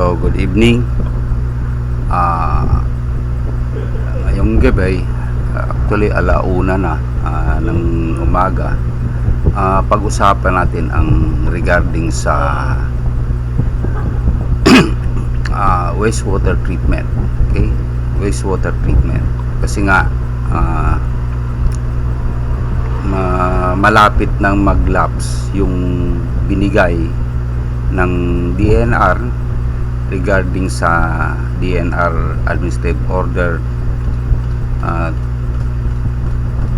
So, good evening. Ngayong gabi, actually alauna na ng umaga. Pag-usapan natin ang regarding sa wastewater treatment. Okay? Wastewater treatment. Kasi nga, malapit nang mag-lapse yung binigay ng DNR regarding sa DNR Administrative Order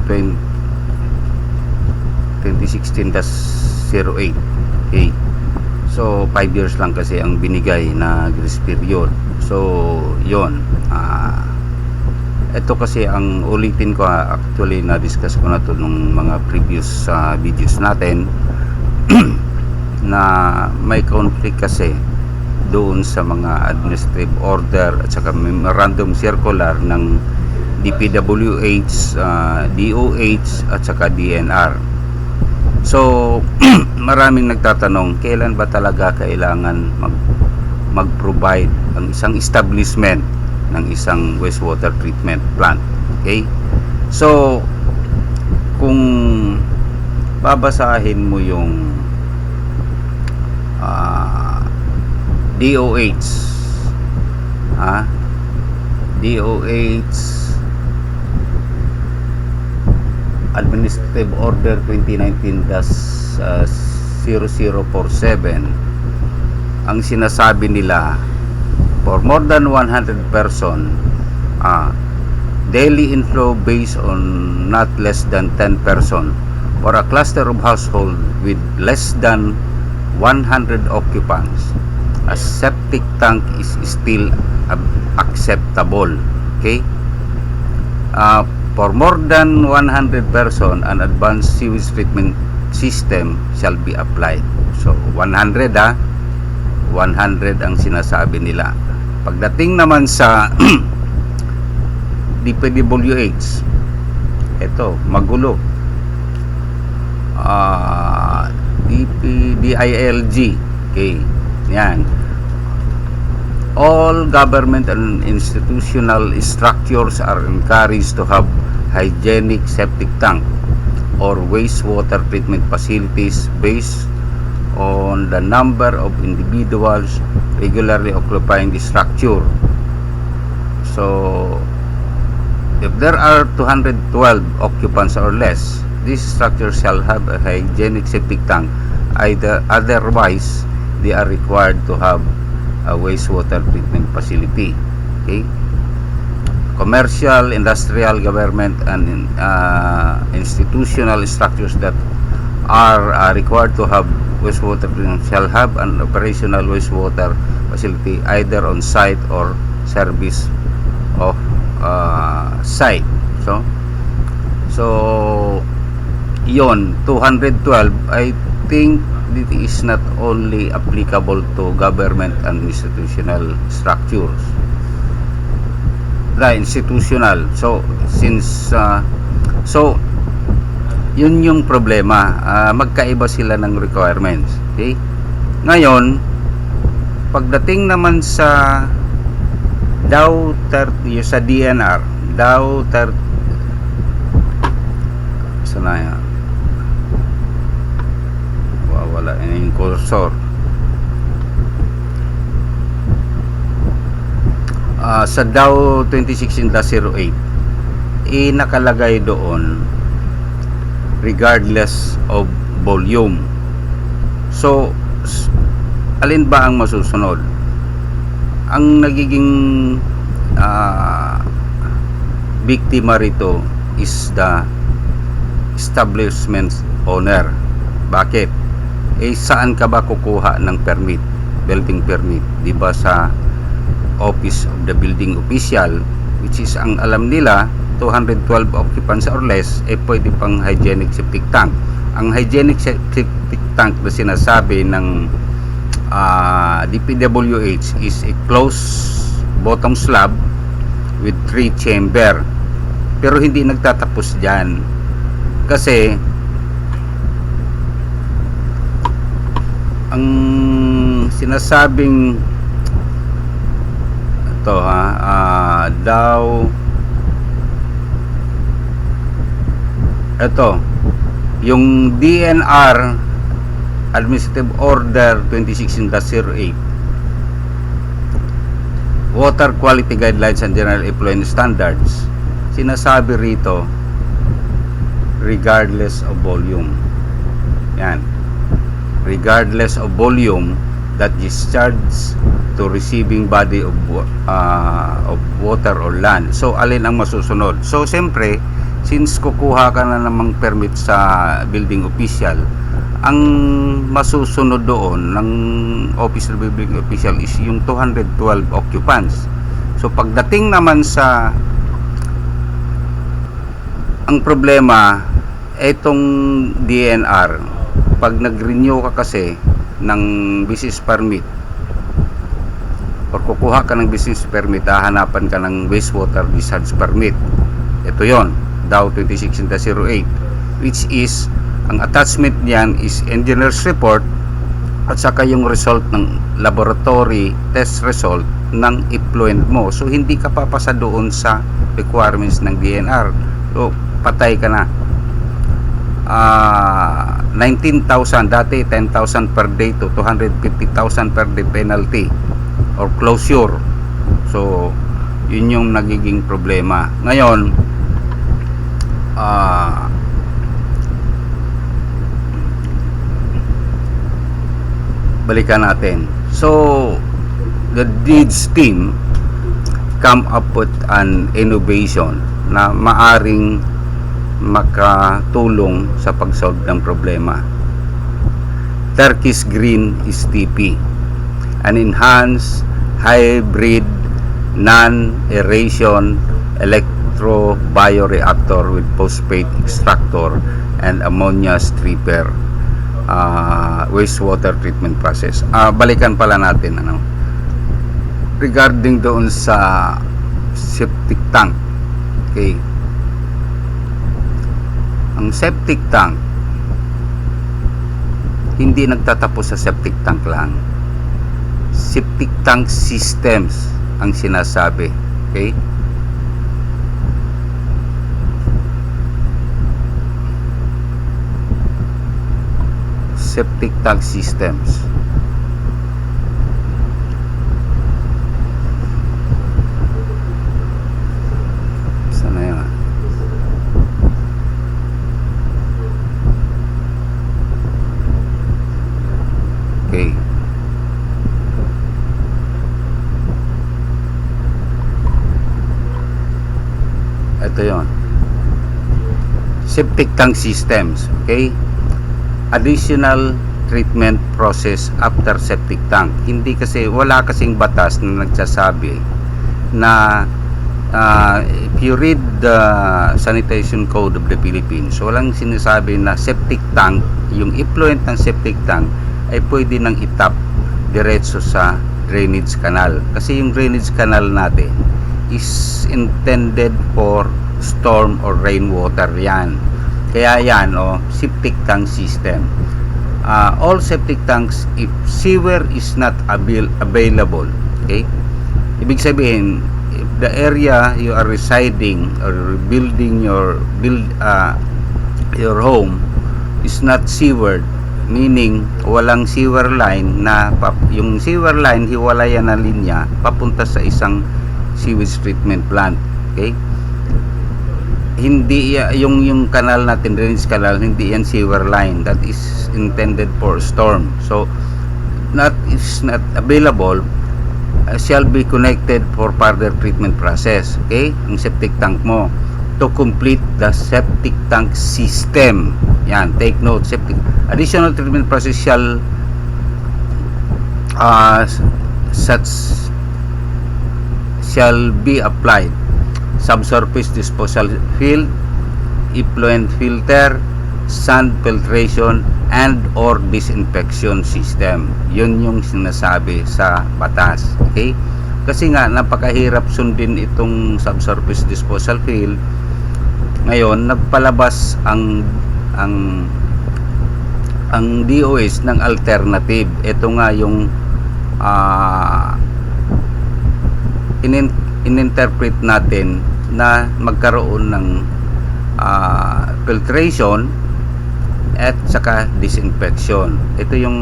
2016-08. Okay. So 5 years lang kasi ang binigay na grace period. So yon, ito kasi ang ulitin ko, actually na-discuss ko na to nung mga previous videos natin na may conflict kasi doon sa mga administrative order at saka memorandum circular ng DPWH, DOH at saka DNR. So maraming nagtatanong, kailan ba talaga kailangan mag-provide ang isang establishment ng isang wastewater treatment plant. Okay? So kung babasahin mo yung DOH, DOH Administrative Order 2019-0047, ang sinasabi nila, for more than 100 person, daily inflow based on not less than 10 person for a cluster of household with less than 100 occupants, a septic tank is still acceptable. Okay? For more than 100 person, an advanced sewage treatment system shall be applied. So 100 100 ang sinasabi nila. Pagdating naman sa DPWH, ito magulo. DILG, okay, yan. All government and institutional structures are encouraged to have hygienic septic tank or wastewater treatment facilities based on the number of individuals regularly occupying the structure. So if there are 212 occupants or less, this structure shall have a hygienic septic tank. Otherwise they are required to have a wastewater treatment facility. Okay? Commercial, industrial, government and institutional structures that are required to have wastewater treatment shall have an operational wastewater facility either on site or service of site. So yon 212, I think it is not only applicable to government and institutional structures. Institutional. So since so yun yung problema, magkaiba sila ng requirements. Okay? Ngayon, pagdating naman sa DAW 30, sa DNR, DAW 30, sana yan, wala yung cursor. Sa DAW 2016-08, nakalagay doon regardless of volume. So alin ba ang masusunod? Ang nagiging biktima rito is the establishment owner. Bakit? Saan ka ba kukuha ng permit, building permit? Diba sa office of the building official, which is ang alam nila 212 occupants or less, pwede pang hygienic septic tank. Ang hygienic septic tank na sinasabi ng DPWH is a closed bottom slab with 3 chamber. Pero hindi nagtatapos dyan, kasi ang sinasabing ito daw ito yung DNR Administrative Order 2016-08 Water Quality Guidelines and General Effluent Standards, sinasabi rito regardless of volume. Yan, regardless of volume that discharge to receiving body of water or land. So alin ang masusunod? So siyempre, since kukuha ka na namang permit sa building official, ang masusunod doon ng Office of Building Official is yung 212 occupants. So pagdating naman sa ang problema, etong DNR, pag nag-renew ka kasi ng business permit or kukuha ka ng business permit, hahanapan ka ng wastewater discharge permit. Ito yon, DAO 2016-08, which is ang attachment niyan is engineer's report at saka yung result ng laboratory test result ng effluent mo. So hindi ka papasa doon sa requirements ng DNR. So patay ka na. 19,000 dati, 10,000 per day to 250,000 per day penalty or closure. So yun yung nagiging problema ngayon. Balikan natin. So the DEEDS team come up with an innovation na maaring makatulong sa pag-solve ng problema. Turkish Green STP, an enhanced hybrid non-aeration electrobioreactor with phosphate extractor and ammonia stripper wastewater treatment process. Balikan pala natin regarding doon sa septic tank. Okay, ang septic tank hindi nagtatapos sa septic tank lang. Septic tank systems ang sinasabi. Okay, septic tank systems. Sana yan? Okay. Ito yon. Septic tank systems. Okay, additional treatment process after septic tank. Hindi kasi, wala kasing batas na nagsasabi na if you read the Sanitation Code of the Philippines, walang sinasabi na septic tank, yung effluent ng septic tank ay pwede nang itap diretso sa drainage canal. Kasi yung drainage canal natin is intended for storm or rainwater yan. Kaya yan, septic tank system. All septic tanks, if sewer is not available, okay? Ibig sabihin, if the area you are residing or building your home is not sewered, meaning walang sewer line na yung sewer line hiwalayan na linya papunta sa isang sewage treatment plant. Okay? Hindi yung kanal natin, drainage canal, hindi yan sewer line that is intended for storm. So not is not available, shall be connected for further treatment process. Okay, yung septic tank mo to complete the septic tank system. Yan, take note, septic additional treatment process shall be applied: subsurface disposal field, effluent filter, sand filtration, and or disinfection system. Yun yung sinasabi sa batas. Okay, kasi nga napakahirap sundin itong subsurface disposal field. Ngayon nagpalabas ang DOS ng alternative. Ito nga yung ininterpret natin na magkaroon ng filtration at saka disinfection. Ito yung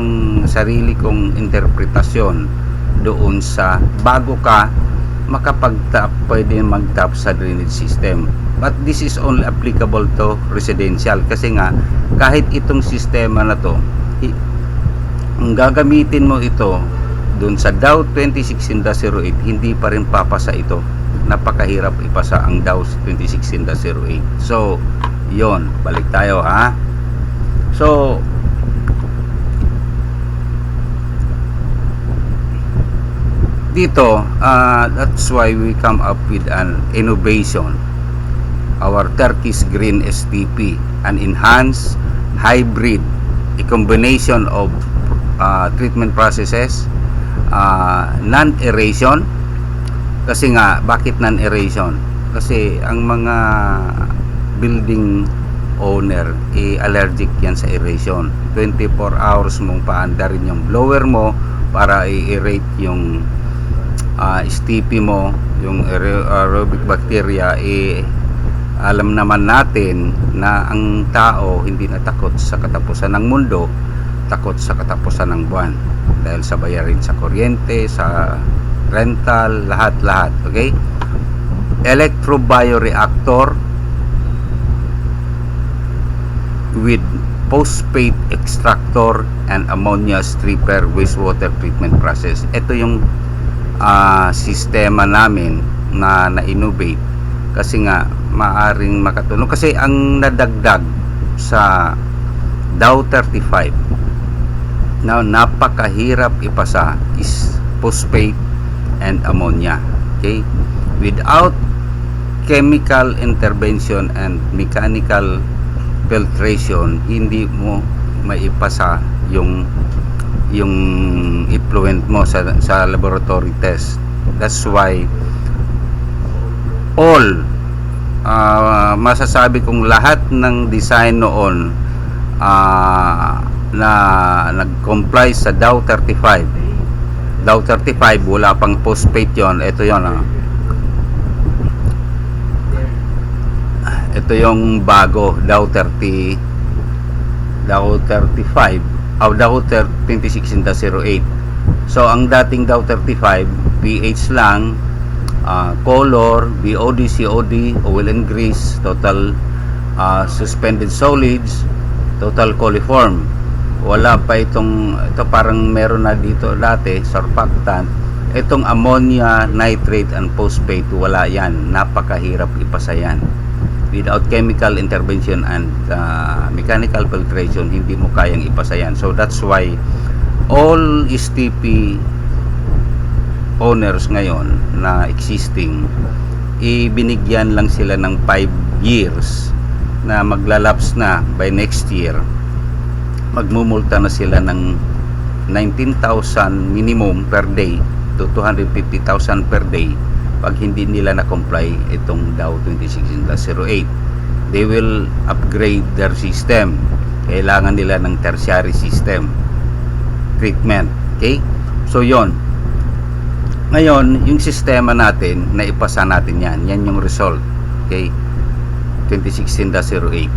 sarili kong interpretasyon doon sa bago ka makapag-tap, pwede mag-tap sa drainage system. But this is only applicable to residential kasi nga kahit itong sistema na to ang gagamitin mo ito doon sa Dow 2016-08, hindi pa rin papasa ito. Napakahirap ipasa ang Dow 2016-08. So yon, balik tayo ha. So dito, that's why we come up with an innovation, our Turkish Green STP, an enhanced hybrid, a combination of treatment processes, non-aeration. Kasi nga, bakit non-aeration? Kasi ang mga building owner allergic yan sa aeration. 24 hours mong paandarin yung blower mo para i-aerate yung STP mo, yung aerobic bacteria. Alam naman natin na ang tao hindi natakot sa katapusan ng mundo, takot sa katapusan ng buwan dahil sa bayarin sa kuryente, sa rental, lahat-lahat. Okay? Electrobioreactor with phosphate extractor and ammonia stripper wastewater treatment process. Ito yung sistema namin na na-innovate kasi nga maaring makatulong kasi ang nadagdag sa Dow 35 na napakahirap ipasa is phosphate and ammonia. Okay, without chemical intervention and mechanical filtration, hindi mo maipasa yung effluent mo sa laboratory test. That's why all masasabi kong lahat ng design noon na nag-comply sa Dow 35. Dow 35 wala pang phosphate yon. Ito yon. Ito yung bago Dow 35 Dow 2016-08. So ang dating Dow 35 pH lang, color, BOD, COD, oil and grease, total suspended solids, total coliform. Wala pa ito parang meron na dito dati surfactant. Itong ammonia, nitrate and phosphate, wala yan. Napakahirap ipasa yan. Without chemical intervention and mechanical filtration, hindi mo kayang ipasa yan. So that's why all STP owners ngayon na existing, ibinigyan lang sila ng 5 years na maglalaps na by next year. Magmumulta na sila ng 19,000 minimum per day to 250,000 per day pag hindi nila na-comply itong Dow 2016-08. They will upgrade their system. Kailangan nila ng tertiary system treatment. Okay? So yon. Ngayon, yung sistema natin, naipasa natin yan. Yan yung result. Okay? 2016-08.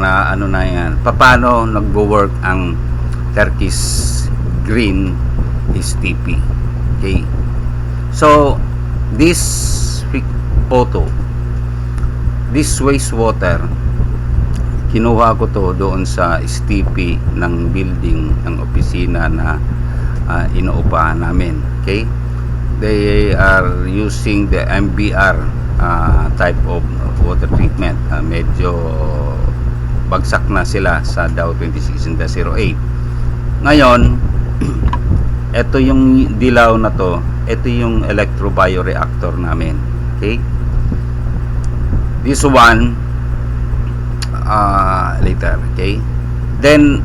Na ano na yan. Paano nagwo-work ang Turkish Green STP? Okay? So, this photo, this wastewater, kinuha ko to doon sa STP ng building, ng opisina na inuupahan namin. Okay? They are using the MBR type of water treatment. Medyo bagsak na sila sa Dow 2016-08. Ngayon, ito yung dilaw na to, ito yung electrobioreactor namin. Okay? This one later. Okay? Then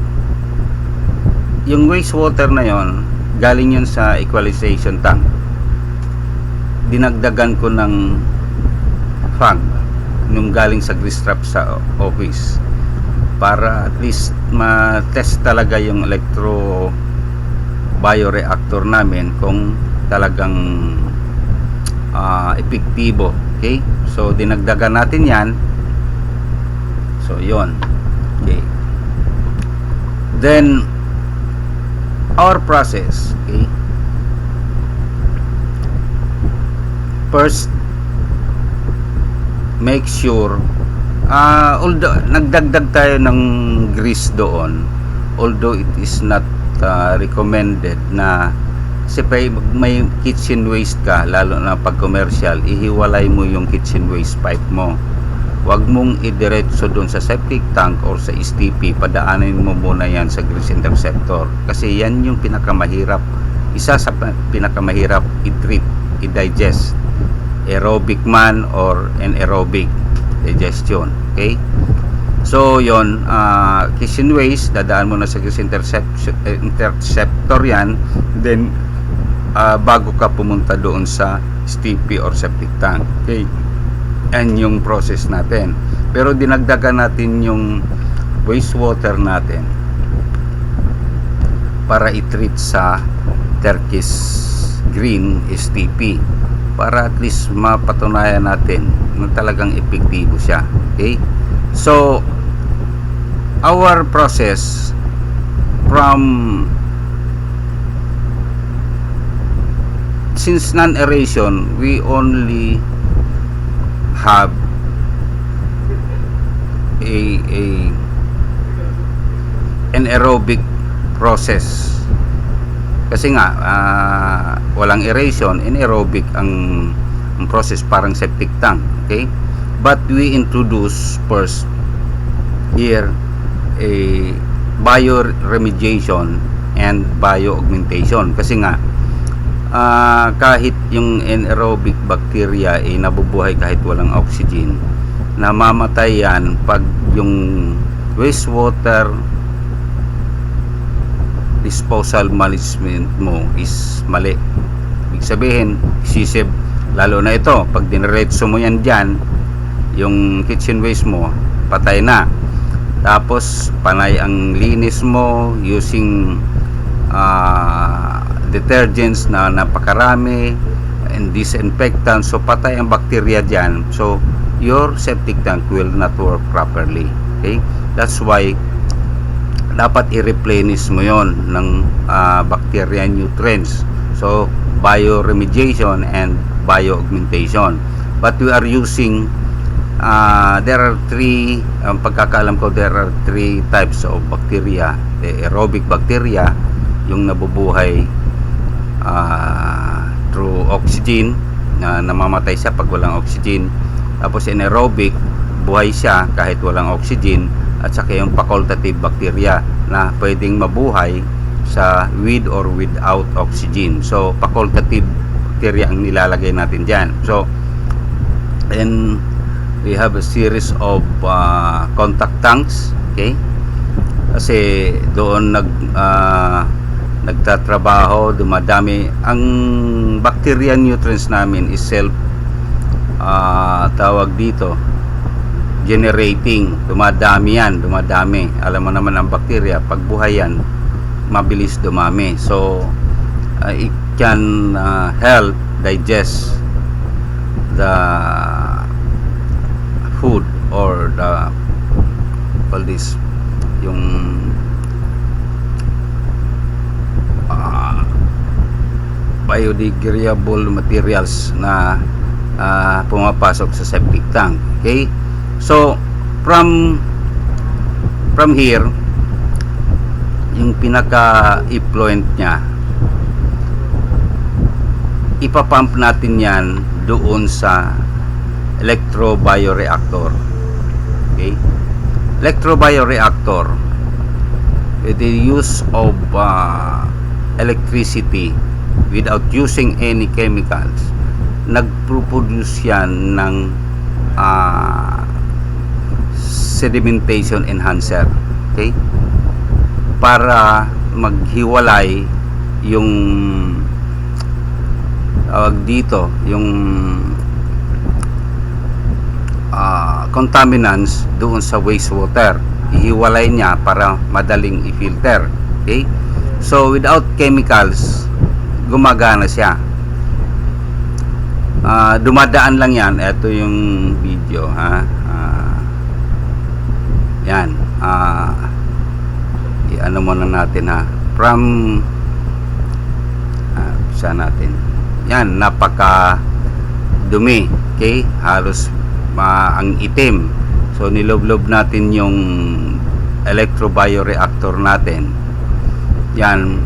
yung wastewater na yon, galing yun sa equalization tank. Dinagdagan ko ng fog nung galing sa grease trap sa office para at least ma-test talaga yung electrobioreactor namin kung talagang epektibo. Okay, so dinagdagan natin yan. So yon. Okay, then our process. Okay, first, make sure although nagdagdag tayo ng grease doon, although it is not recommended na kasi may kitchen waste ka, lalo na pag commercial, ihiwalay mo yung kitchen waste pipe mo. Huwag mong idiretso doon sa septic tank or sa STP, padaanin mo muna yan sa grease interceptor, kasi yan yung pinakamahirap, isa sa pinakamahirap i-treat, i-digest, aerobic man or anaerobic digestion. Okay, so yon, kitchen waste, dadaan mo na sa grease interceptor yan, then bago ka pumunta doon sa STP or septic tank. Okay, yan yung process natin. Pero dinagdagan natin yung wastewater natin para i-treat sa turquoise green STP, para at least mapatunayan natin na talagang epektibo siya. Okay, so our process from, since non-aeration, we only have an aerobic process, kasi nga walang aeration, anaerobic ang process, parang septic tank. Okay, but we introduce first here a bioremediation and bioaugmentation, kasi nga kahit yung anaerobic bacteria ay nabubuhay kahit walang oxygen, namamatay yan pag yung wastewater disposal management mo is mali. Ibig sabihin, sisib, lalo na ito, pag diniretso mo yan dyan, yung kitchen waste mo, patay na. Tapos panay ang linis mo using detergents na napakarami and disinfectants, so patay ang bacteria dyan, so your septic tank will not work properly. Okay, that's why dapat i-replenish mo yon ng bacteria nutrients, so bioremediation and bioaugmentation. But we are using there are three, pagkakaalam ko, there are three types of bacteria. The aerobic bacteria, yung nabubuhay through oxygen, namamatay siya pag walang oxygen. Tapos anaerobic, buhay siya kahit walang oxygen. At saka yung facultative bacteria na pwedeng mabuhay sa with or without oxygen. So facultative bacteria ang nilalagay natin dyan. So and we have a series of contact tanks. Okay, kasi doon nagtatrabaho, dumadami ang bacteria nutrients namin is self tawag dito generating, dumadami yan, dumadami. Alam mo naman ang bacteria, pag buhay yan, mabilis dumami. So it can help digest the food or the all this, yung biodegradable materials na pumapasok sa septic tank. Okay, so from here, yung pinaka-effluent nya, ipapump natin yan doon sa electrobioreactor. Okay, electrobioreactor, with the use of electricity without using any chemicals, nagproduce yan ng sedimentation enhancer. Okay, para maghiwalay yung dito, yung contaminants doon sa wastewater, ihiwalay niya para madaling i-filter. Okay, so without chemicals, gumagana siya. dumadaan lang yan. Ito yung video, ha. Yan, i-ano muna natin, ha, from isa natin yan, napaka dumi, okay, halos ang itim. So niloblob natin yung electrobioreactor natin yan,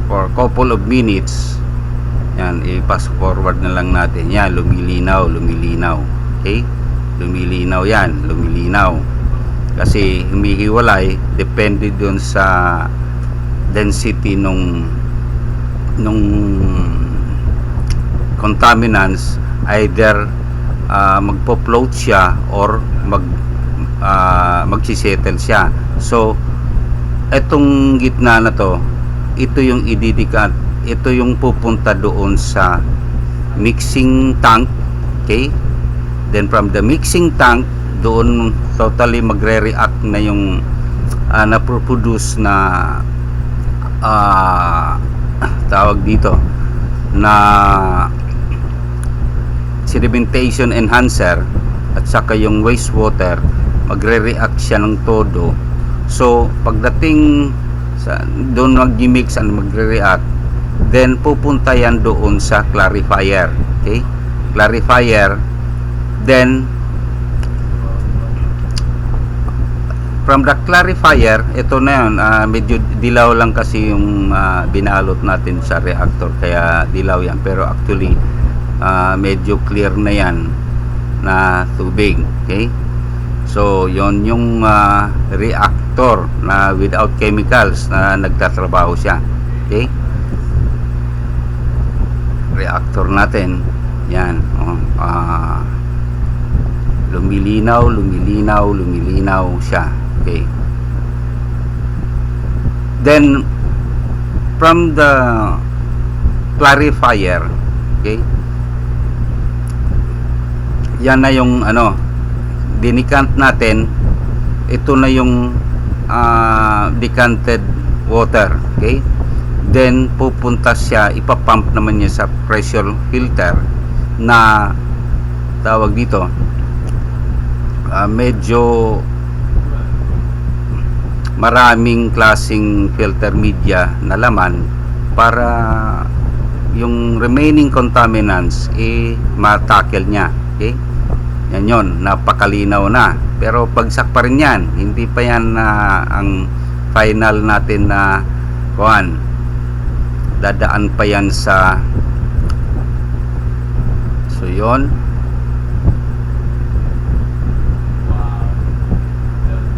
for couple of minutes. Yan, i-pass forward na lang natin. Yan, lumilinaw, okay, lumilinaw yan, kasi humihiwalay depende dun sa density nung contaminants, either magpo-float siya or magsisettle siya. So etong gitna na to, ito yung ididikit, ito yung pupunta doon sa mixing tank, okay. Then from the mixing tank, doon totally magre-react na yung na-produce na tawag dito na sedimentation enhancer, at saka yung wastewater, magre-react siya ng todo. So pagdating sa doon mag-mix and magre-react, then pupunta yan doon sa clarifier, okay, clarifier. Then from the clarifier, ito na yun, medyo dilaw lang kasi yung binalot natin sa reactor, kaya dilaw yan, pero actually medyo clear na yan na tubig, okay. So yon yung reactor na without chemicals na nagtatrabaho siya, okay. Reactor natin yan, lumilinaw siya, okay. Then from the clarifier, okay, yan na yung dinikant natin. Ito na yung decanted water, okay. Then pupunta siya, ipapump naman niya sa pressure filter na tawag dito, medyo maraming klaseng filter media na laman para yung remaining contaminants matackle niya, okay. Yan yun, napakalinaw na, pero bagsak pa rin yan, hindi pa yan ang final natin na dadaan pa yan sa, so yun,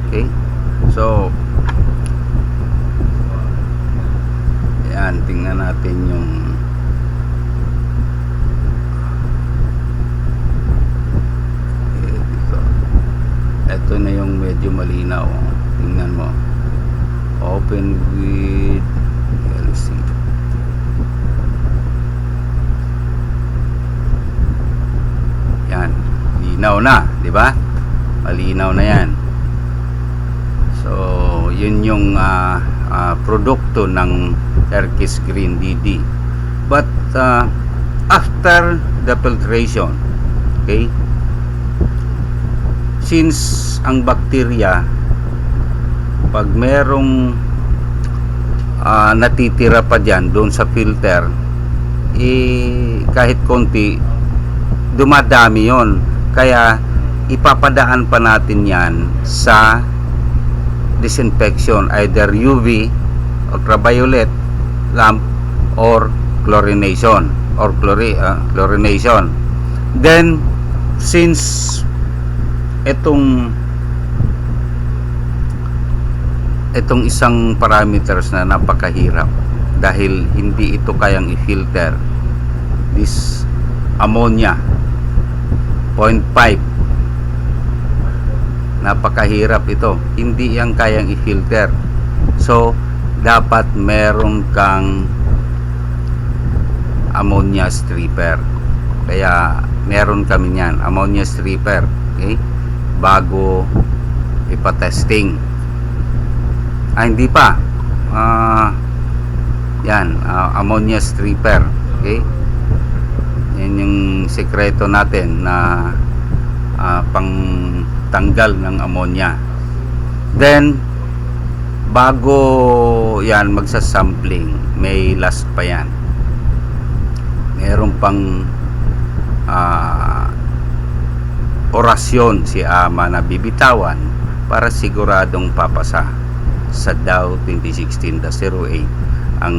okay. So yan, tingnan natin yung ito na yung medyo malinaw. Tingnan mo, open with LC. Yan, linaw na, di ba? Malinaw na yan. So yun yung produkto ng Turkish Green DD. But after the filtration, okay, since ang bacteria, pag merong natitira pa dyan doon sa filter, kahit konti, dumadami yon. Kaya ipapadaan pa natin yan sa disinfection, either UV, ultraviolet lamp, or chlorination, chlorination. Then since itong isang parameters na napakahirap, dahil hindi ito kayang i-filter, this ammonia 0.5, napakahirap ito, hindi yan kayang i-filter. So dapat meron kang ammonia stripper, kaya meron kami niyan, ammonia stripper, okay, bago ipatesting. Hindi pa, yan, ammonia stripper, okay. Yan yung sekreto natin na pangtanggal ng ammonia. Then bago yan magsasampling, may last pa yan. Meron pang orasyon si ama na bibitawan para siguradong papasa sa Dow 2016-08 ang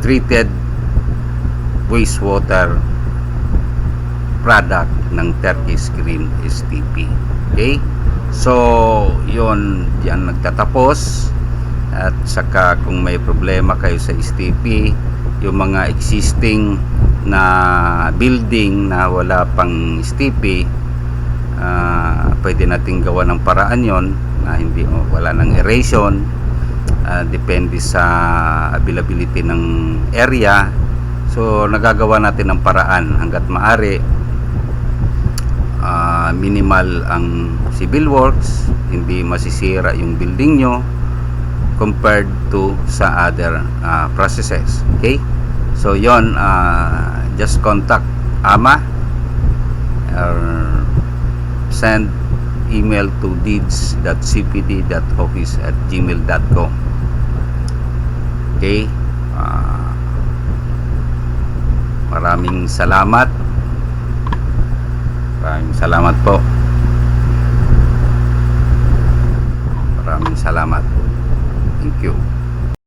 treated wastewater product ng Turkish Green STP. Okay? So, yon diyan nagtatapos. At saka kung may problema kayo sa STP, yung mga existing na building na wala pang STP, pwede nating gawa ng paraan yon na hindi wala ng aeration. Depende sa availability ng area. So nagagawa natin ng paraan hanggat maaari. Minimal ang civil works, hindi masisira yung building nyo compared to sa other processes. Okay, so yon, just contact ama or send email to deeds.cpd.office@gmail.com. Okay, maraming salamat po. Maraming salamat. Thank you.